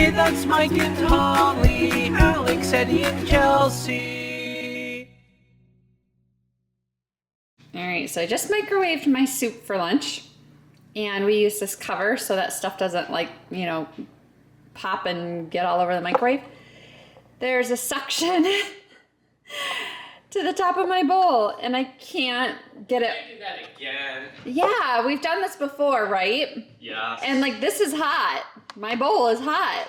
Hey, that's Mike and Holly, Alex, Eddie, and Chelsea. All right, so I just microwaved my soup for lunch, and we use this cover so that stuff doesn't, like, you know, pop and get all over the microwave. There's a suction to the top of my bowl, and I can't get it. Can't do that again. Yeah, we've done this before, right? Yes. And like, this is hot. My bowl is hot.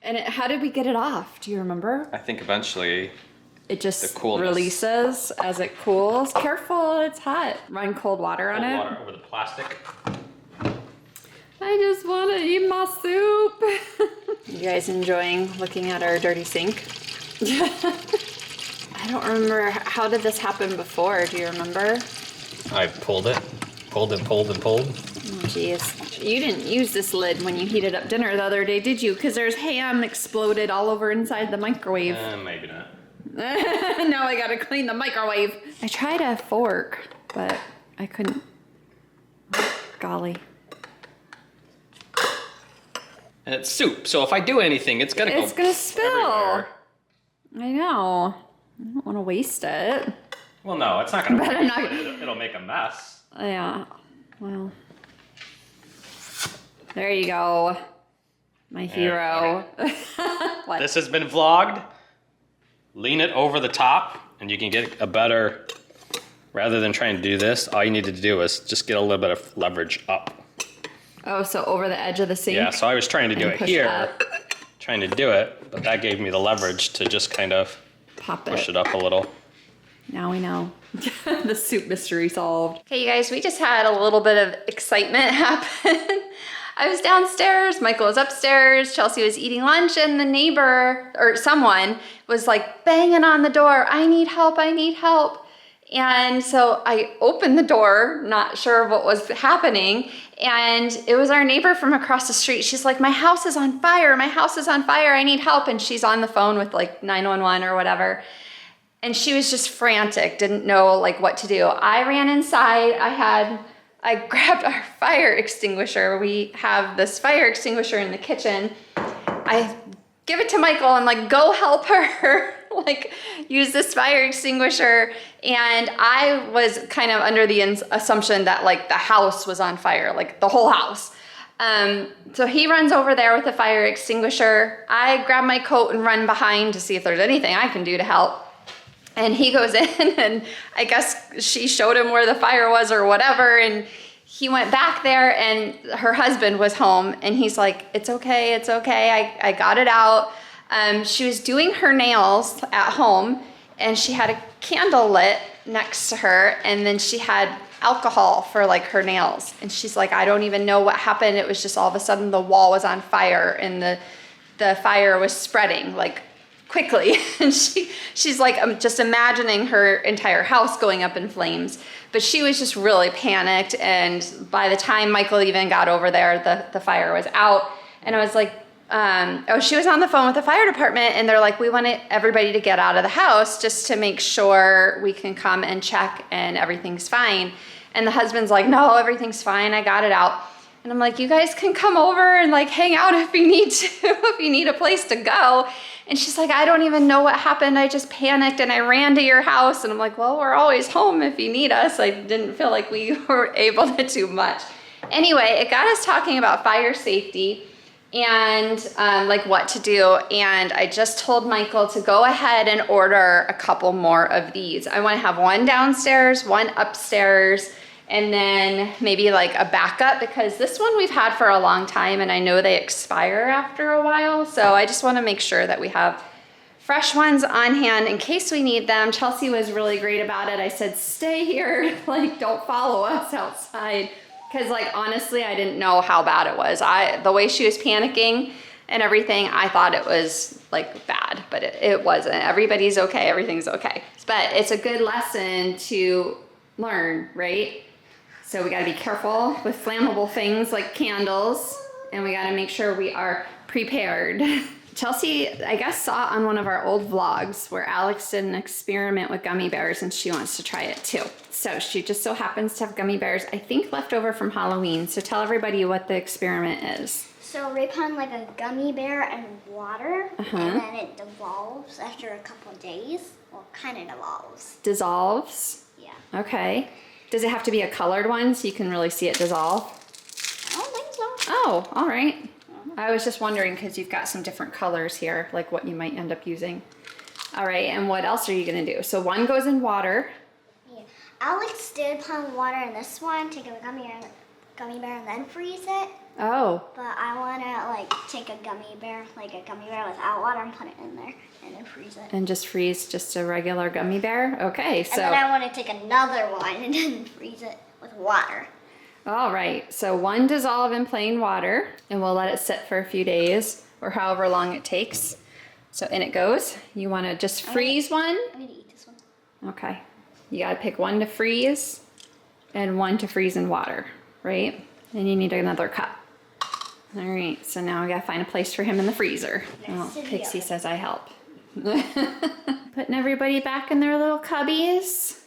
And how did we get it off? Do you remember? I think eventually It just the coolness. releases as it cools. Careful, it's hot. Run cold water on Cold it. water over the plastic. I just want to eat my soup. You guys enjoying looking at our dirty sink? I don't remember. How did this happen before? Do you remember? I pulled it. Pulled and pulled and pulled. Oh, jeez. You didn't use this lid when you heated up dinner the other day, did you? Because there's ham exploded all over inside the microwave. Maybe not. Now I gotta clean the microwave. I tried a fork, but I couldn't. Golly. And it's soup, so if I do anything, it's gonna go. It's gonna spill. Everywhere. I know. I don't want to waste it. Well, no, it's not gonna. But Waste, I'm not- but it'll make a mess. Yeah. Well. There you go. My hero. What? This has been vlogged. Lean it over the top, and you can get a better. Rather than trying to do this, all you need to do is just get a little bit of leverage up. Oh, so over the edge of the sink? Yeah, so I was trying to do And it push here, up. trying to do it, but that gave me the leverage to just kind of Pop push it up a little. Now we know. The soup mystery solved. Okay, you guys, we just had a little bit of excitement happen. I was downstairs, Michael was upstairs, Chelsea was eating lunch, and the neighbor, or someone, was like banging on the door, I need help, I need help. And so I opened the door, not sure what was happening, and it was our neighbor from across the street. She's like, my house is on fire, my house is on fire, I need help. And she's on the phone with like 911 or whatever. And she was just frantic, didn't know like what to do. I ran inside, I grabbed our fire extinguisher. We have this fire extinguisher in the kitchen. I give it to Michael, I'm like, go help her. Like, use this fire extinguisher. And I was kind of under the assumption that like the house was on fire, like the whole house. So he runs over there with the fire extinguisher. I grab my coat and run behind to see if there's anything I can do to help. And he goes in, and I guess she showed him where the fire was or whatever. And he went back there, and her husband was home, and he's like, it's okay, I got it out. She was doing her nails at home, and she had a candle lit next to her, and then she had alcohol for like her nails. And she's like, I don't even know what happened. It was just all of a sudden the wall was on fire, and the fire was spreading like quickly. And she's like, I'm just imagining her entire house going up in flames. But she was just really panicked, and by the time Michael even got over there, the fire was out. And I was like, she was on the phone with the fire department, and they're like, we want everybody to get out of the house just to make sure we can come and check and everything's fine. And the husband's like, no, everything's fine, I got it out. And I'm like, you guys can come over and like hang out if you need to, if you need a place to go. And she's like, I don't even know what happened. I just panicked and I ran to your house. And I'm like, well, we're always home if you need us. I didn't feel like we were able to do much. Anyway, it got us talking about fire safety and like what to do. And I just told Michael to go ahead and order a couple more of these. I want to have one downstairs, one upstairs, and then maybe like a backup, because this one we've had for a long time and I know they expire after a while. So I just want to make sure that we have fresh ones on hand in case we need them. Chelsea was really great about it. I said, stay here, like don't follow us outside. Because like honestly, I didn't know how bad it was. The way she was panicking and everything, I thought it was like bad, but it wasn't. Everybody's okay, everything's okay. But it's a good lesson to learn, right? So we gotta be careful with flammable things like candles, and we gotta make sure we are prepared. Chelsea, I guess, saw on one of our old vlogs where Alex did an experiment with gummy bears, and she wants to try it too. So she just so happens to have gummy bears, I think left over from Halloween. So tell everybody what the experiment is. So we put like a gummy bear and water, Uh-huh. and then it dissolves after a couple of days. Well, kind of dissolves. Dissolves? Yeah. Okay. Does it have to be a colored one so you can really see it dissolve? I don't think so. Oh, all right. I was just wondering because you've got some different colors here, like what you might end up using. All right, and what else are you gonna do? So one goes in water. Yeah. Alex did put water in this one, take a gummy bear, and then freeze it. Oh, But I wanna like take a gummy bear without water, and put it in there, and then freeze it. and just freeze just a regular gummy bear? Okay, And then so, I want to take another one and then freeze it with water. all right. So one dissolve in plain water, and we'll let it sit for a few days or however long it takes. So in it goes. You wanna just freeze one? I'm gonna eat this one. Okay. You gotta pick one to freeze and one to freeze in water, right? And you need another cup. All right, so now I gotta find a place for him in the freezer. Oh, to the Pixie oven. says I help. Putting everybody back in their little cubbies.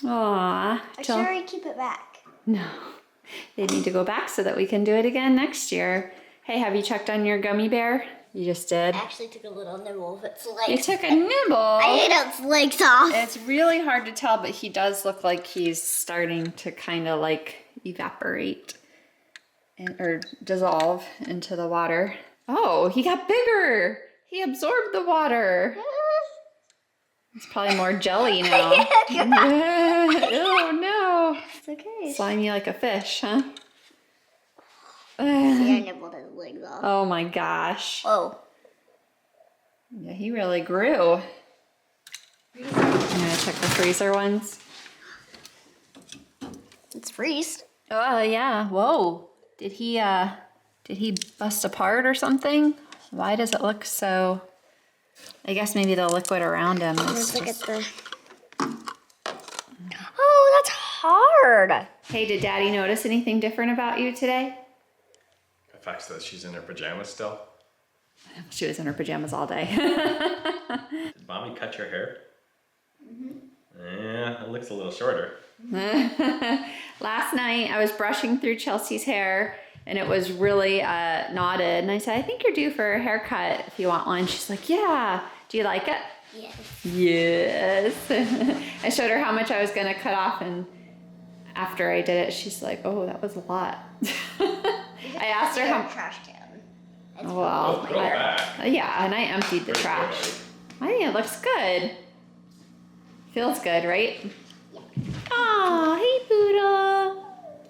Aw. Or should I keep it back? No. They need to go back so that we can do it again next year. Hey, have you checked on your gummy bear? You just did? I actually took a little nibble of its You legs. took a nibble. I ate its legs off. It's really hard to tell, but he does look like he's starting to kind of like evaporate or dissolve into the water. Oh, he got bigger. He absorbed the water. It's probably more jelly now. Oh no. It's okay. Slimy like a fish, huh? See, I nibbled his legs off. Oh my gosh. Whoa. Yeah, he really grew. I'm gonna check the freezer ones. It's freezed. Oh yeah. Whoa. Did he bust apart or something? Why does it look so? I guess maybe the liquid around him is Let's look at just... the... Oh, that's hard. Hey, did Daddy notice anything different about you today? The fact that she's in her pajamas still. She was in her pajamas all day. Did Mommy cut your hair? Yeah, it looks a little shorter. Last night I was brushing through Chelsea's hair and it was really knotted, and I said, I think you're due for a haircut if you want one. She's like, yeah. Do you like it? Yes. Yes. I showed her how much I was gonna cut off, and after I did it, she's like, oh, that was a lot. I asked her how. Trash can. It's Well, Throw it back. yeah, and I emptied the trash. I think it looks good. Feels good, right? Yeah. Aw, hey Poodle.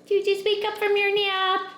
Did you just wake up from your nap?